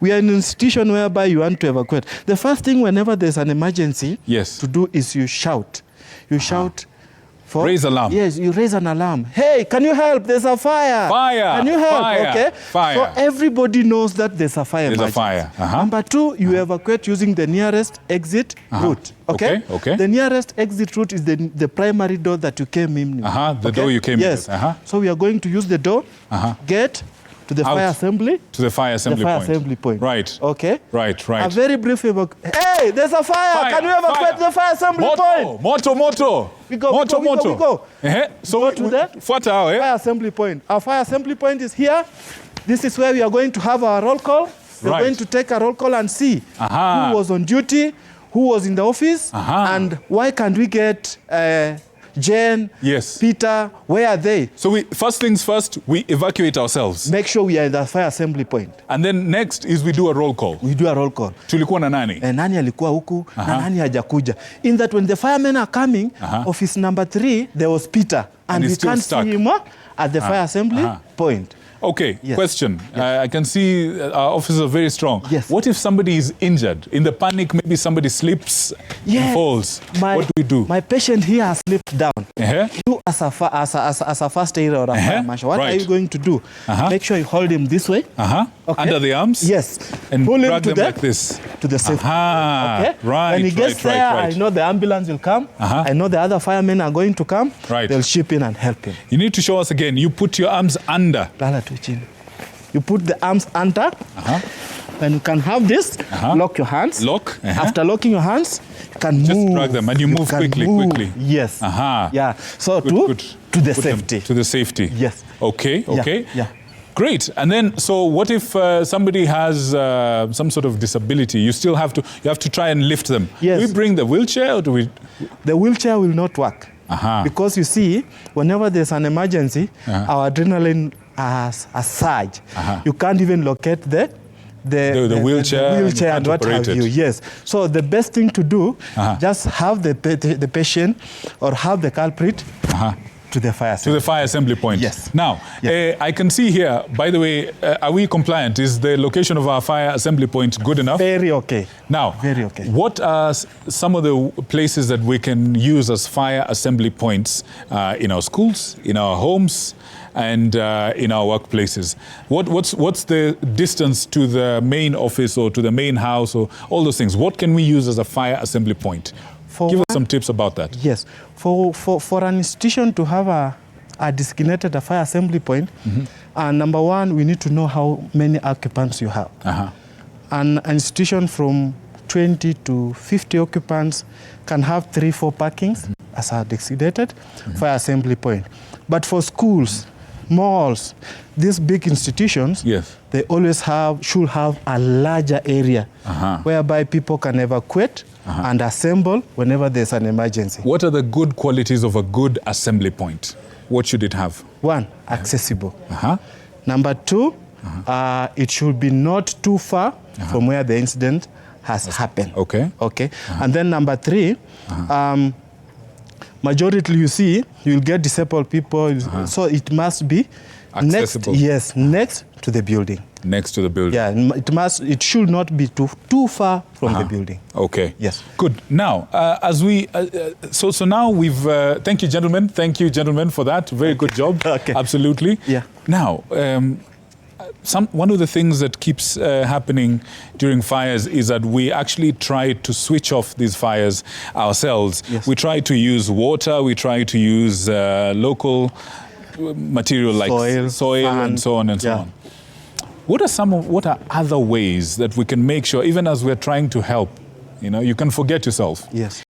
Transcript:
We are in an institution whereby you want to evacuate. The first thing whenever there's an emergency to do is you shout. You shout for... Raise alarm. Yes, you raise an alarm. Hey, can you help? There's a fire. Fire. Can you help? Fire. Okay. Fire. So everybody knows that there's a fire. There's a fire. Number two, you evacuate using the nearest exit route. Okay? Okay. The nearest exit route is the primary door that you came in. The door you came in. Yes. So we are going to use the door, get to the fire assembly. To the fire assembly point. Right. Okay. Right. A very brief evacuation. Hey, there's a fire. Can you evacuate the fire assembly point? Moto. We go. So go to the fire assembly point. Our fire assembly point is here. This is where we are going to have our roll call. We're going to take a roll call and see who was on duty, who was in the office, and why can't we get Jen, Peter, where are they? So first things first, we evacuate ourselves. Make sure we are at the fire assembly point. And then next is we do a roll call. We do a roll call. Tulikuwa na nani? Nani alikuwa huku, na nani hajakuja. In that when the firemen are coming, office number 3, there was Peter. And we can't see him at the fire assembly point. Okay, question. I can see our officers are very strong. Yes. What if somebody is injured? In the panic, maybe somebody slips and falls. What do we do? My patient here has slipped down. You as a first aider or a fire marshal, what are you going to do? Make sure you hold him this way. Under the arms? Yes. And pull him to like this. To the safety. Okay. Right. When he gets there, I know the ambulance will come. I know the other firemen are going to come. They'll chip in and help him. You need to show us again. You put your arms under. You put the arms under. Then you can have this. Lock your hands. Lock. After locking your hands, you can move. Just drag them and you move quickly. Yes. Yeah. So to the safety. To the safety. Yes. Okay. Yeah. Great. And then, so what if somebody has some sort of disability? You have to try and lift them. Yes. Do we bring the wheelchair or do we? The wheelchair will not work. Because you see, whenever there's an emergency, our adrenaline has a surge. You can't even locate the wheelchair and what have you. Yes. So the best thing to do, just have the patient or have the culprit to the fire assembly. To the fire assembly point. Yes. Now, I can see here, by the way, are we compliant? Is the location of our fire assembly point good enough? Very okay. Now, very okay. What are some of the places that we can use as fire assembly points in our schools, in our homes, and in our workplaces? What's the distance to the main office or to the main house or all those things? What can we use as a fire assembly point? Give us some tips about that. Yes. For an institution to have a designated fire assembly point, number one, we need to know how many occupants you have. An institution from 20 to 50 occupants can have 3-4 parkings as a designated fire assembly point. But for schools, malls, these big institutions, they always should have a larger area whereby people can evacuate and assemble whenever there's an emergency. What are the good qualities of a good assembly point? What should it have? 1, accessible. Number 2, it should be not too far from where the incident has happened. Okay. And then number 3, majority you'll get disabled people, so it must be accessible. Next to the building. Next to the building. Yeah, it should not be too far from the building. Okay. Yes. Good. Now, as we so now we've thank you gentlemen for that. Very good job. Absolutely. Yeah. Now, one of the things that keeps happening during fires is that we actually try to switch off these fires ourselves. We try to use water, we try to use local material like soil and so on and so on. What are other ways that we can make sure, even as we're trying to help, you can forget yourself? Yes.